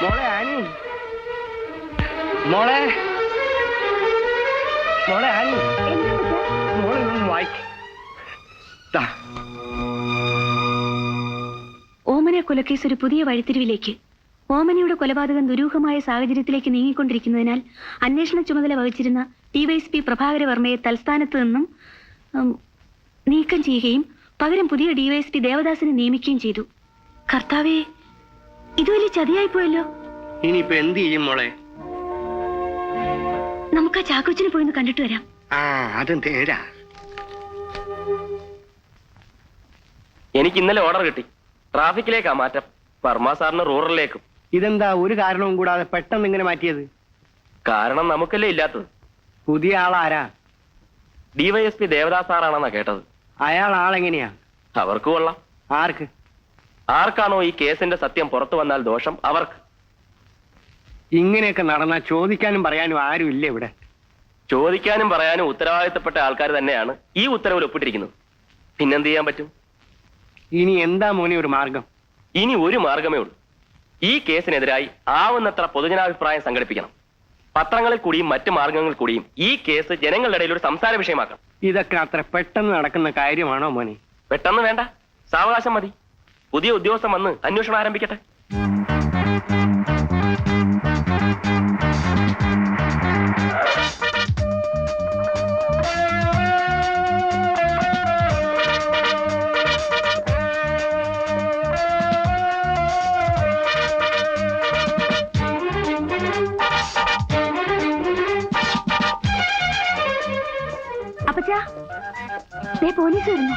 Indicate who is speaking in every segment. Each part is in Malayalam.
Speaker 1: മോളെ ആനി, മോളെ മോളെ ആനി, മോളെ ഒന്ന് വായിക്ക.
Speaker 2: ഓമന കൊലക്കേസ് ഒരു പുതിയ വഴിത്തിരിവിലേക്ക്. ഓമനയുടെ കൊലപാതകം ദുരൂഹമായ സാഹചര്യത്തിലേക്ക് നീങ്ങിക്കൊണ്ടിരിക്കുന്നതിനാൽ അന്വേഷണ ചുമതല വഹിച്ചിരുന്ന ഡിവൈഎസ്പി പ്രഭാകരവർമ്മയെ തൽസ്ഥാനത്ത് നിന്നും നീക്കം ചെയ്യുകയും പകരം പുതിയ ഡിവൈഎസ്പി ദേവദാസിനെ നിയമിക്കുകയും ചെയ്തു. കർത്താവേ, ഇത് വലിയ ചതിയായിപ്പോയല്ലോ.
Speaker 1: ഇനിയിപ്പോ എന്ത് ചെയ്യും മോളെ?
Speaker 2: നമുക്ക് ആ ചാക്കോച്ചിനെ പോയി കണ്ടിട്ട് വരാം.
Speaker 1: അതും തേരാ.
Speaker 3: എനിക്ക് ഇന്നലെ ഓർഡർ കിട്ടി. ട്രാഫിക്കിലേക്കാ മാറ്റം, വർമ്മ സാറിന് റൂറലിലേക്കും.
Speaker 1: ഇതെന്താ ഒരു കാരണവും കൂടാതെ പെട്ടെന്ന് ഇങ്ങനെ മാറ്റിയത്?
Speaker 3: കാരണം നമുക്കല്ലേ ഇല്ലാത്തത്.
Speaker 1: പുതിയ ആളാരാ?
Speaker 3: ഡിവൈഎസ്പി ദേവദാസ് സാറാണെന്നാ കേട്ടത്.
Speaker 1: അയാൾ ആളെങ്ങനെയാ?
Speaker 3: അവർക്ക് കൊള്ളാം.
Speaker 1: ആർക്ക്?
Speaker 3: ആർക്കാണോ ഈ കേസിന്റെ സത്യം പുറത്തു വന്നാൽ ദോഷം അവർക്ക്.
Speaker 1: ഇങ്ങനെയൊക്കെ നടന്നാൽ ചോദിക്കാനും പറയാനും ആരും ഇല്ല ഇവിടെ.
Speaker 3: ചോദിക്കാനും പറയാനും ഉത്തരവാദിത്തപ്പെട്ട ആൾക്കാർ തന്നെയാണ് ഈ ഉത്തരവിൽ ഒപ്പിട്ടിരിക്കുന്നത്. പിന്നെന്ത് ചെയ്യാൻ പറ്റും?
Speaker 1: ഇനി എന്താ മോനെ ഒരു മാർഗം?
Speaker 3: ഇനി ഒരു മാർഗമേ ഉള്ളൂ. ഈ കേസിനെതിരായി ആവുന്നത്ര പൊതുജനാഭിപ്രായം സംഘടിപ്പിക്കണം. പത്രങ്ങളിൽ കൂടിയും മറ്റു മാർഗങ്ങളിൽ കൂടിയും ഈ കേസ് ജനങ്ങളുടെ ഇടയിൽ ഒരു സംസാര വിഷയമാക്കണം.
Speaker 1: ഇതൊക്കെ അത്ര പെട്ടെന്ന് നടക്കുന്ന കാര്യമാണോ മോനെ?
Speaker 3: പെട്ടെന്ന് വേണ്ട, സാവകാശം മതി. പുതിയ ഉദ്യോഗസ്ഥൻ വന്ന് അന്വേഷണം ആരംഭിക്കട്ടെ.
Speaker 2: അപ്പച്ചാ, പോലീസ് വരുന്നു.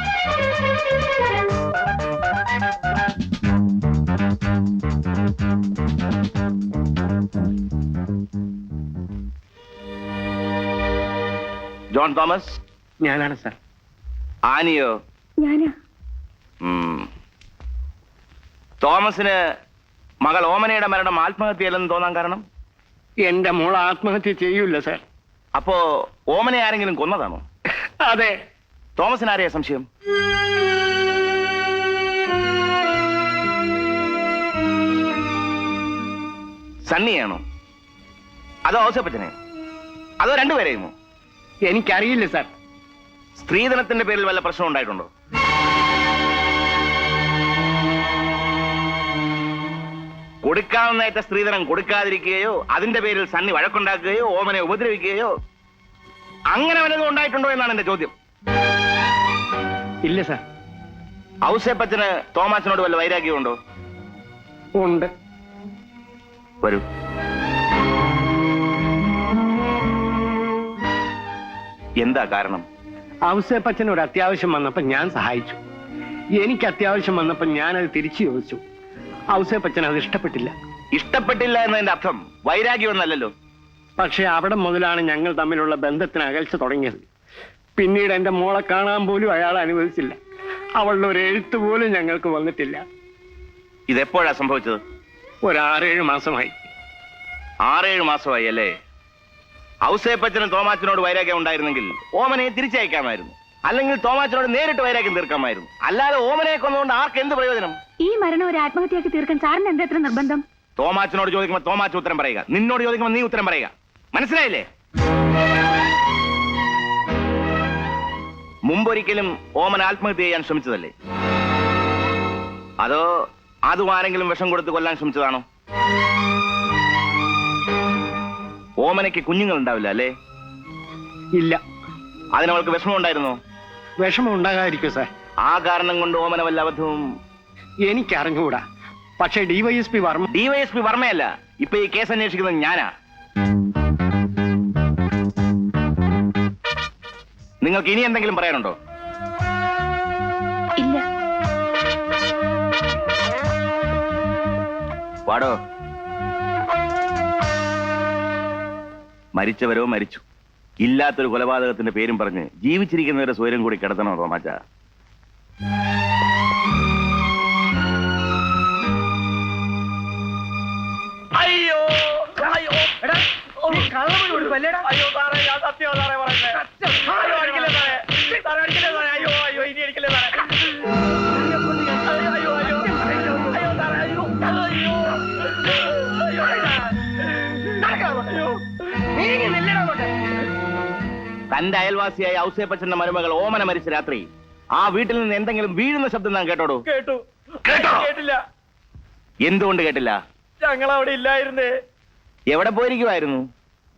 Speaker 4: John Thomas?
Speaker 1: ഞാനാണ് സാർ.
Speaker 4: ആനിയോ?
Speaker 2: ഞാനാ.
Speaker 4: തോമസിന് മകൾ ഓമനയുടെ മരണം ആത്മഹത്യയല്ലെന്ന് തോന്നാൻ കാരണം?
Speaker 1: എന്റെ മോൾ ആത്മഹത്യ ചെയ്യൂല സാർ.
Speaker 4: അപ്പോ ഓമനെ ആരെങ്കിലും കൊന്നതാണോ?
Speaker 1: അതെ.
Speaker 4: തോമസിന് ആരെയാ സംശയം? സണ്ണിയാണോ? അതോ ഔസേപ്പച്ചനെയോ? അതോ രണ്ടുപേരെയുമോ?
Speaker 1: എനിക്കറിയില്ല സാർ.
Speaker 4: സ്ത്രീധനത്തിന്റെ പേരിൽ വല്ല പ്രശ്നം ഉണ്ടായിട്ടുണ്ടോ? കൊടുക്കാവുന്നേറ്റ സ്ത്രീധനം കൊടുക്കാതിരിക്കുകയോ അതിന്റെ പേരിൽ സണ്ണി വഴക്കുണ്ടാക്കുകയോ ഓമനെ ഉപദ്രവിക്കുകയോ അങ്ങനെ വല്ലതും ഉണ്ടായിട്ടുണ്ടോ എന്നാണ് എന്റെ ചോദ്യം.
Speaker 1: ഇല്ല സാർ.
Speaker 4: ഔസേപ്പച്ചന് തോമാച്ചനോട് വല്ല വൈരാഗ്യമുണ്ടോ?
Speaker 1: ഉണ്ട്.
Speaker 4: വരൂ. എന്താ കാരണം?
Speaker 1: ഔസേപ്പച്ചന് ഒരു അത്യാവശ്യം വന്നപ്പോ ഞാൻ സഹായിച്ചു. എനിക്ക് അത്യാവശ്യം വന്നപ്പോ ഞാനത് തിരിച്ചു ചോദിച്ചു. ഔസേപ്പച്ചൻ അത് ഇഷ്ടപ്പെട്ടില്ല.
Speaker 4: ഇഷ്ടപ്പെട്ടില്ല എന്നതിന്റെ അർത്ഥം വൈരാഗ്യം എന്നല്ലല്ലോ.
Speaker 1: പക്ഷെ അവിടെ മുതലാണ് ഞങ്ങൾ തമ്മിലുള്ള ബന്ധത്തിന് അകൽച്ച തുടങ്ങിയത്. പിന്നീട് എന്റെ മോളെ കാണാൻ പോലും അയാൾ അനുവദിച്ചില്ല. അവളുടെ ഒരു എഴുത്ത് പോലും ഞങ്ങൾക്ക് വന്നിട്ടില്ല.
Speaker 4: ഇതെപ്പോഴാ സംഭവിച്ചത്?
Speaker 1: ഒരു 6-7 മാസമായി.
Speaker 4: 6-7 മാസമായി അല്ലേ? ഔസേപ്പച്ചനും തോമാച്ചനോട് വൈരാഗ്യം ഉണ്ടായിരുന്നെങ്കിൽ ഓമനയെ തിരിച്ചയക്കാമായിരുന്നു. അല്ലെങ്കിൽ തോമാച്ചനോട് നേരിട്ട് വൈരാഗ്യം തീർക്കാമായിരുന്നു. അല്ലാതെ ഓമനയെ കൊന്നുകൊണ്ട് ആർക്ക് എന്ത് പ്രയോജനം?
Speaker 2: ഈ മരണം ഒരു ആത്മഹത്യയാക്കി തീർക്കാൻ സാറിന് എന്താ എത്ര നിർബന്ധം?
Speaker 4: തോമാച്ചനോട് ചോദിക്കുമ്പോൾ തോമാച്ച ഉത്തരം പറയുക, നിന്നോട് ചോദിക്കുമ്പോൾ നീ ഉത്തരം പറയുക. മനസ്സിലായില്ലേ? മുമ്പൊരിക്കലും ഓമൻ ആത്മഹത്യ ചെയ്യാൻ ശ്രമിച്ചതല്ലേ? അതോ അതും ആരെങ്കിലും വിഷം കൊടുത്ത് കൊല്ലാൻ ശ്രമിച്ചതാണോ? ഓമനയ്ക്ക് കുഞ്ഞുങ്ങൾ ഉണ്ടാവില്ല അല്ലേ?
Speaker 1: ഇല്ല.
Speaker 4: അതിനവൾക്ക് വിഷമം ഉണ്ടായിരുന്നോ?
Speaker 1: വിഷമം ഉണ്ടാകാതിരിക്കും സാർ.
Speaker 4: ആ കാരണം കൊണ്ട് ഓമന വല്ല അബദ്ധവും
Speaker 1: എനിക്കറിഞ്ഞുകൂടാ. പക്ഷെ ഡിവൈഎസ്പി
Speaker 4: വർമ്മയല്ല ഇപ്പൊ ഈ കേസ് അന്വേഷിക്കുന്നത് ഞാനാ. നിങ്ങൾക്ക് ഇനി എന്തെങ്കിലും പറയാനുണ്ടോ?
Speaker 2: ഇല്ല.
Speaker 4: വാടോ. മരിച്ചവരോ മരിച്ചു. ഇല്ലാത്തൊരു കൊലപാതകത്തിന്റെ പേരും പറഞ്ഞ് ജീവിച്ചിരിക്കുന്നവരുടെ സ്വയം കൂടി കിടത്തണോ തോമാച്ച?
Speaker 3: അയ്യോ അയ്യോ എടാ അയ്യോ സാറേ, ഞാൻ സത്യം സാറേ പറഞ്ഞേ. അയ്യോ അടിക്കില്ലേ സാറേ, സാറേ അടിക്കില്ലേ സാറേ. അയ്യോ അയ്യോ ഇനി അടിക്കില്ലേ സാറേ. അയ്യോ അയ്യോ അയ്യോ അയ്യോ സാറേ അയ്യോ അയ്യോ അയ്യോ
Speaker 4: തന്റെ അയൽവാസിയായ ഔസേപ്പച്ചന്റെ മരുമകൾ ഓമന മരിച്ച രാത്രി ആ വീട്ടിൽ നിന്ന് എന്തെങ്കിലും വീഴുന്ന ശബ്ദം ഞാൻ കേട്ടോടൂ?
Speaker 3: കേട്ടു.
Speaker 4: കേട്ടോ?
Speaker 3: കേട്ടില്ല.
Speaker 4: എന്തുകൊണ്ട് കേട്ടില്ല?
Speaker 3: ഞങ്ങൾ അവിടെ ഇല്ലായിരുന്നേ.
Speaker 4: എവിടെ പോയിരിക്കുമായിരുന്നു?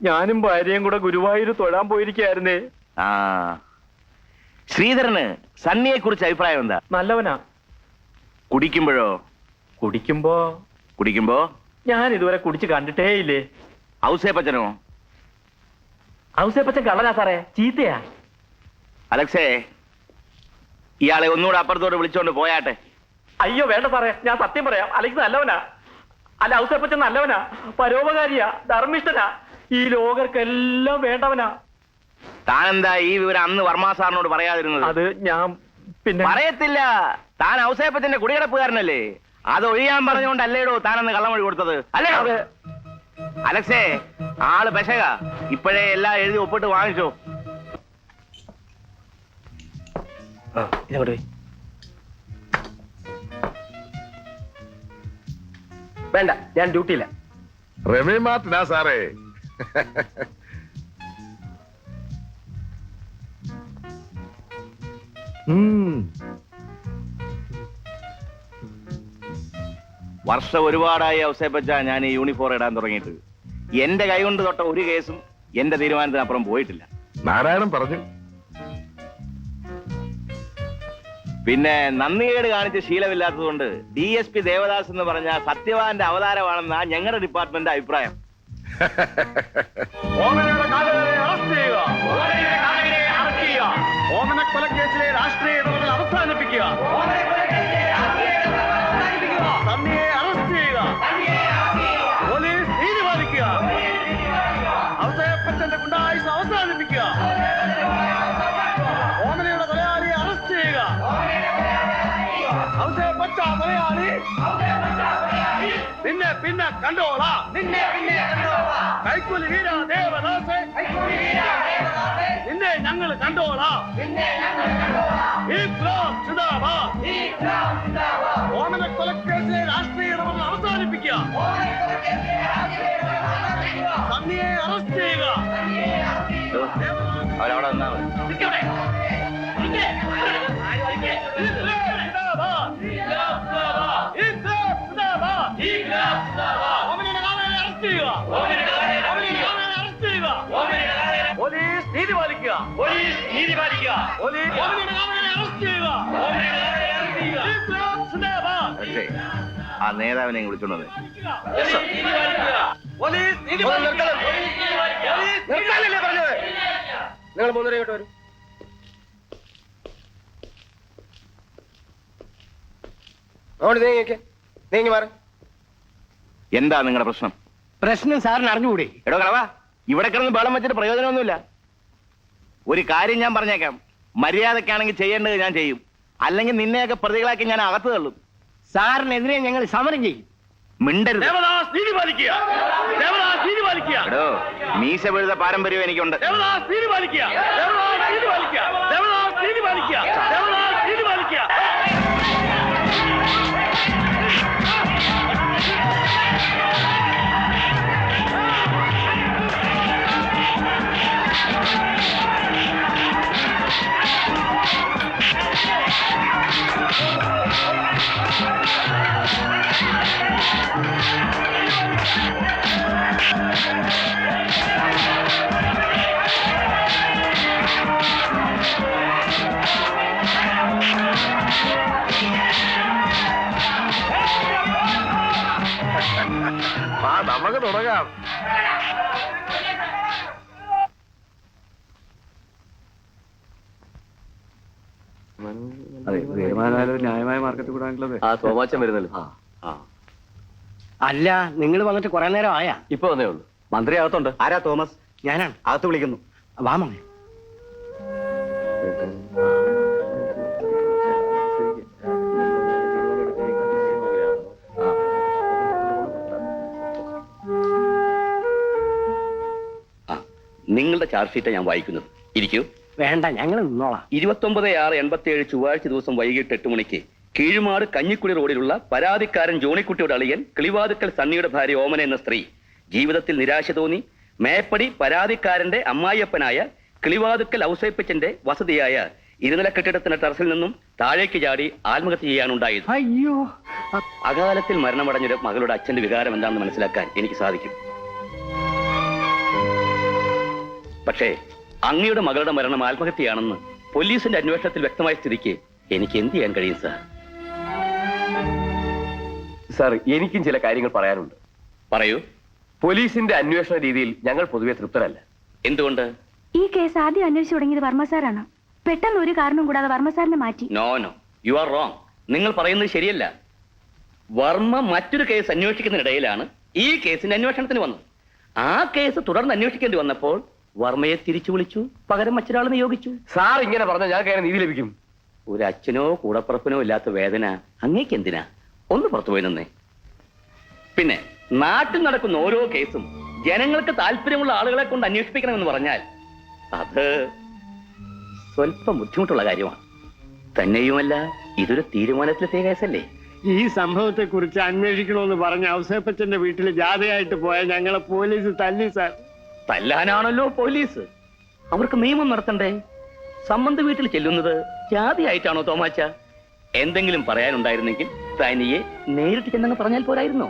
Speaker 3: ഞാനും ഭാര്യയും കൂടെ ഗുരുവായൂർ തൊഴാൻ പോയിരിക്കായിരുന്നേ.
Speaker 4: ആ, ശ്രീധരന് സണ്ണിയെ കുറിച്ച് അഭിപ്രായം എന്താ?
Speaker 3: നല്ലവനാ.
Speaker 4: കുടിക്കുമ്പോഴോ? കുടിക്കുമ്പോ
Speaker 3: ഞാൻ ഇതുവരെ കുടിച്ച് കണ്ടിട്ടേ ഇല്ലേ.
Speaker 4: ഔസേപ്പച്ചനോ?
Speaker 3: ഔസേപ്പച്ചൻ കള്ളനാ സാറേ, ചീത്തയാ.
Speaker 4: അലക്സേ, ഇയാളെ ഒന്നുകൂടെ അപ്പുറത്തോട്ട് വിളിച്ചോണ്ട് പോയാട്ടെ.
Speaker 3: അയ്യോ വേണ്ട സാറേ, ഞാൻ സത്യം പറയാം. അലക്സ് നല്ലവനാ. അല്ല, ഔസേപ്പച്ചൻ നല്ലവനാ, പരോപകാരിയാ, ധർമ്മിഷ്ഠനാ, ഈ ലോകർക്കെല്ലാം വേണ്ടവനാ.
Speaker 4: താനെന്താ ഈ വിവരം അന്ന് വർമ്മ സാറിനോട് പറയാതിരുന്നത്?
Speaker 3: അത് ഞാൻ പിന്നെ
Speaker 4: പറയത്തില്ല. താൻ ഔസേപ്പച്ചന്റെ കുടികിടപ്പുകാരനല്ലേ? അത് ഒഴിയാൻ പറഞ്ഞുകൊണ്ടല്ലേടോ താനെന്ന് കള്ളമൊഴി കൊടുത്തത് അല്ലേ? അലക്സേ, ആള് പെശക. ഇപ്പോഴേ എല്ലാം എഴുതി ഒപ്പിട്ട് വാങ്ങിച്ചോ.
Speaker 3: വേണ്ട, ഞാൻ ഡ്യൂട്ടിയില്ല.
Speaker 5: റമി മാർട്ടിനാ സാറേ.
Speaker 4: വർഷം ഒരുപാടായി ഔസേപ്പച്ച ഞാൻ ഈ യൂണിഫോം ഇടാൻ തുടങ്ങിയിട്ട്. എന്റെ കൈ കൊണ്ട് തൊട്ട ഒരു കേസും എന്റെ തീരുമാനത്തിനപ്പുറം പോയിട്ടില്ല.
Speaker 5: നാരായണൻ പറഞ്ഞു.
Speaker 4: പിന്നെ നന്ദികേട് കാണിച്ച് ശീലമില്ലാത്തതുകൊണ്ട് DSP ദേവദാസ് എന്ന് പറഞ്ഞ സത്യവാന്റെ അവതാരമാണെന്നാ ഞങ്ങളുടെ ഡിപ്പാർട്ട്മെന്റ് അഭിപ്രായം.
Speaker 1: ഓമനക്കൊലക്കേസിലെ രാഷ്ട്രീയ ഇടപെടൽ അവസാനിപ്പിക്കുക. സണ്ണിയെ അറസ്റ്റ് ചെയ്യുക. പോലീസ് നീതി പാലിക്കുക. ഔസേപ്പച്ചന്റെ ഗുണ്ടായുസ് അവസാനിപ്പിക്കുക. ഓമനയുടെ കൊലയാളിയെ അറസ്റ്റ് ചെയ്യുക. ഔസേപ്പച്ച കൊലയാളി പിന്നെ കണ്ടോളാം. കൈക്കൂലി വീര ദേവദാസേ, നിന്നെ ഞങ്ങൾ കണ്ടോളാം. ഓമന കൊലക്കേസിലെ രാഷ്ട്രീയ ഇടപെടൽ അവസാനിപ്പിക്കുക. സണ്ണിയെ അറസ്റ്റ് ചെയ്യുക.
Speaker 4: അവരവിടെ വന്നാ മതി.
Speaker 1: പോലീസ് നീതി പാലിക്കുക.
Speaker 4: പക്ഷേ ആ നേതാവിനെ വിളിച്ചോണ്ട് വന്നേ.
Speaker 1: പറഞ്ഞത് നിങ്ങൾ 3:30 ഇങ്ങോട്ട് വരും. അങ്ങോട്ട് നീങ്ങി മാറി.
Speaker 4: എന്താ നിങ്ങളുടെ പ്രശ്നം?
Speaker 1: പ്രശ്നം സാറിന് അറിഞ്ഞുകൂടി?
Speaker 4: എടോ കളവാ, ഇവിടെ കിടന്ന് ബഹളം വെച്ചിട്ട് പ്രയോജനമൊന്നുമില്ല. ഒരു കാര്യം ഞാൻ പറഞ്ഞേക്കാം, മര്യാദക്കാണെങ്കിൽ ചെയ്യേണ്ടത് ഞാൻ ചെയ്യും, അല്ലെങ്കിൽ നിന്നെയൊക്കെ പ്രതികളാക്കി ഞാൻ അകത്ത് തള്ളും.
Speaker 1: സാറിനെതിരെ ഞങ്ങൾ സമരം ചെയ്യും.
Speaker 4: മിണ്ടരുത്.
Speaker 1: ദേവദാസ് നീതി പാലിക്കുക. ദേവദാസ് നീതി പാലിക്കുക.
Speaker 4: എടോ, മീശ വെഴുത പാരമ്പര്യം എനിക്കുണ്ട്.
Speaker 1: ദേവദാസ് നീതി പാലിക്കുക. ദേവദാസ് നീതി പാലിക്കുക. ദേവദാസ് നീതി പാലിക്കുക. ദേവദാസ് നീതി പാലിക്കുക.
Speaker 5: നമുക്ക് തുടങ്ങാം.
Speaker 3: ന്യായമായ മാർക്കറ്റ് കൂടാനുള്ളത്.
Speaker 6: തോമാച്ചൻ വരുന്നല്ലോ.
Speaker 1: അല്ല, നിങ്ങൾ വന്നിട്ട് കുറെ നേരം ആയാ?
Speaker 6: ഇപ്പൊ വന്നേ ഉള്ളൂ. മന്ത്രി അകത്തുണ്ട്.
Speaker 1: ആരാ? തോമസ്. ഞാനാണ്. അകത്ത് വിളിക്കുന്നു. വാ മോനെ.
Speaker 6: നിങ്ങളുടെ ചാർജ് ഷീറ്റ് ഞാൻ വായിക്കുന്നത്. ഇരിക്കൂ.
Speaker 1: വേണ്ട, ഞങ്ങൾ നിന്നോളാം.
Speaker 6: 29/6/87 ചൊവ്വാഴ്ച ദിവസം വൈകിട്ട് 8 മണിക്ക് കീഴുമാട് കഞ്ഞിക്കുടി റോഡിലുള്ള പരാതിക്കാരൻ ജോണിക്കുട്ടിയുടെ അളിയൻ കിളിവാതുക്കൽ സണ്ണിയുടെ ഭാര്യ ഓമന എന്ന സ്ത്രീ ജീവിതത്തിൽ നിരാശ തോന്നി മേപ്പടി പരാതിക്കാരന്റെ അമ്മായിയപ്പനായ കിളിവാതുക്കൽ ഔസേപ്പച്ചന്റെ വസതിയായ ഇരുനില കെട്ടിടത്തിന്റെ ടെറസിൽ നിന്നും താഴേക്ക് ചാടി ആത്മഹത്യ ചെയ്യാനുണ്ടായത്.
Speaker 1: അയ്യോ,
Speaker 6: അകാലത്തിൽ മരണമടഞ്ഞൊരു മകളുടെ അച്ഛന്റെ വികാരം എന്താണെന്ന് മനസ്സിലാക്കാൻ എനിക്ക് സാധിക്കും. പക്ഷേ അങ്ങയുടെ മകളുടെ മരണം ആത്മഹത്യയാണെന്ന് പോലീസിന്റെ അന്വേഷണത്തിൽ വ്യക്തമായ സ്ഥിതിക്ക് എനിക്ക് എന്ത് ചെയ്യാൻ കഴിയും സാർ?
Speaker 7: സാർ, എനിക്കും ചില കാര്യങ്ങൾ പറയാനുണ്ട്.
Speaker 6: പറയൂ.
Speaker 7: പോലീസിന്റെ അന്വേഷണ രീതിയിൽ ഞങ്ങൾ പൊതുവെ തൃപ്തരല്ല.
Speaker 6: എന്തുകൊണ്ട്?
Speaker 2: ഈ കേസ് ആദ്യം അന്വേഷിച്ചു തുടങ്ങിയത് വർമ്മ സാറാണ്. പെട്ടെന്ന് ഒരു കാരണം കൂടാതെ വർമ്മ സാറിനെ മാറ്റി.
Speaker 6: No, you are wrong. നിങ്ങൾ പറയുന്നത് ശരിയല്ല. വർമ്മ മറ്റൊരു കേസ് അന്വേഷിക്കുന്നതിനിടയിലാണ് ഈ കേസിന്റെ അന്വേഷണത്തിന് വന്നത്. ആ കേസ് തുടർന്ന് അന്വേഷിക്കേണ്ടി വന്നപ്പോൾ വർമ്മയെ തിരിച്ചു വിളിച്ചു, പകരം മറ്റൊരാൾ നിയോഗിച്ചു.
Speaker 7: സാർ ഇങ്ങനെ പറഞ്ഞാൽ ഞങ്ങൾക്ക് എങ്ങനെ നീതി ലഭിക്കും?
Speaker 6: ഒരു അച്ഛനോ കൂടപ്പുറപ്പിനോ ഇല്ലാത്ത വേദന അങ്ങേക്ക് എന്തിനാ? ഒന്ന് പുറത്തുപോയി നിന്നേ. പിന്നെ നാട്ടിൽ നടക്കുന്ന ഓരോ കേസും ജനങ്ങൾക്ക് താല്പര്യമുള്ള ആളുകളെ കൊണ്ട് അന്വേഷിപ്പിക്കണമെന്ന് പറഞ്ഞാൽ അത് സ്വല്പം ബുദ്ധിമുട്ടുള്ള കാര്യമാണ്. തന്നെയുമല്ല, ഇതൊരു തീരുമാനത്തിലെത്തിയ കേസല്ലേ.
Speaker 1: ഈ സംഭവത്തെ കുറിച്ച് അന്വേഷിക്കണമെന്ന് പറഞ്ഞ ഔസേപ്പച്ചന്റെ വീട്ടിൽ ജാഥയായിട്ട് പോയ ഞങ്ങളെ പോലീസ് തല്ലി സാർ.
Speaker 6: തല്ലാനാണല്ലോ പോലീസ്. അവർക്ക് നിയമം നടത്തണ്ടേ? സംബന്ധ വീട്ടിൽ ചെല്ലുന്നത് ജാതിയായിട്ടാണോ തോമാച്ച? എന്തെങ്കിലും പറയാനുണ്ടായിരുന്നെങ്കിൽ തനിയെ നേരിട്ട് ചെന്നെന്ന് പറഞ്ഞാൽ പോരായിരുന്നോ?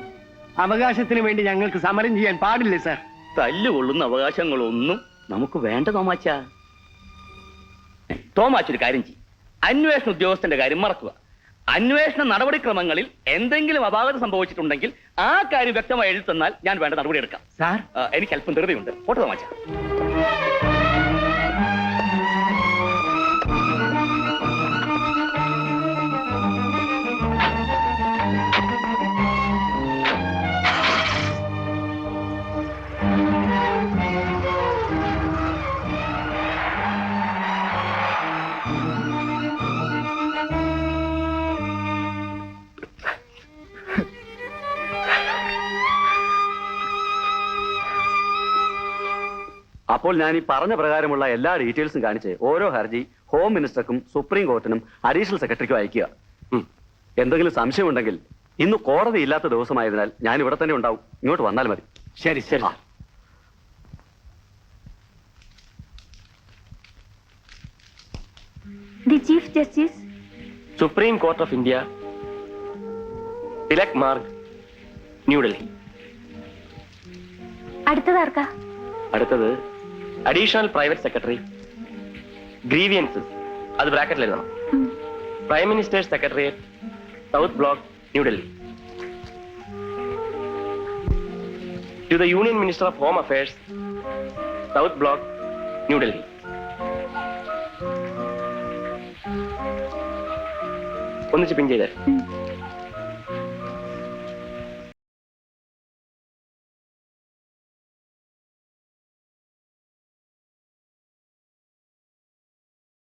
Speaker 1: അവകാശത്തിന് വേണ്ടി ഞങ്ങൾക്ക് സമരം ചെയ്യാൻ പാടില്ലേ സാർ?
Speaker 6: തല്ലുകൊള്ളുന്ന അവകാശങ്ങളൊന്നും നമുക്ക് വേണ്ട തോമാച്ച. തോമാച്ച ഒരു കാര്യം ചെയ്യും, അന്വേഷണ ഉദ്യോഗസ്ഥന്റെ കാര്യം മറക്കുക. അന്വേഷണ നടപടിക്രമങ്ങളിൽ എന്തെങ്കിലും അപാകത സംഭവിച്ചിട്ടുണ്ടെങ്കിൽ ആ കാര്യം വ്യക്തമായി എഴുതി തന്നാൽ ഞാൻ വേണ്ട നടപടി എടുക്കാം.
Speaker 1: സാർ,
Speaker 6: എനിക്ക് അല്പം ധൃതിയുണ്ട്. പോട്ടെ തോമാച്ച.
Speaker 7: അപ്പോൾ ഞാൻ ഈ പറഞ്ഞ പ്രകാരമുള്ള എല്ലാ ഡീറ്റെയിൽസും കാണിച്ച് ഓരോ ഹർജി ഹോം മിനിസ്റ്റർക്കും സുപ്രീം കോർട്ടിനും അഡീഷണൽ സെക്രട്ടറിക്കും അയക്കുക. എന്തെങ്കിലും സംശയമുണ്ടെങ്കിൽ ഇന്ന് കോടതി ഇല്ലാത്ത ദിവസമായതിനാൽ ഞാൻ ഇവിടെ തന്നെ ഉണ്ടാവും. ഇങ്ങോട്ട് വന്നാൽ മതി.
Speaker 1: ശരി ശരി.
Speaker 2: The chief justice,
Speaker 7: supreme court of India, Tilak Marg, New Delhi.
Speaker 2: അടുത്തതാർക്കാ?
Speaker 7: അടുത്തത് അഡീഷണൽ പ്രൈവറ്റ് സെക്രട്ടറി, ഗ്രീവിയൻസസ്, അത് ബ്രാക്കറ്റിൽ എഴുതണം. Prime minister's secretariat, south block, New Delhi. To the union minister of home affairs, south block, New Delhi. ഒന്നിച്ച് പിൻ ചെയ്തേ.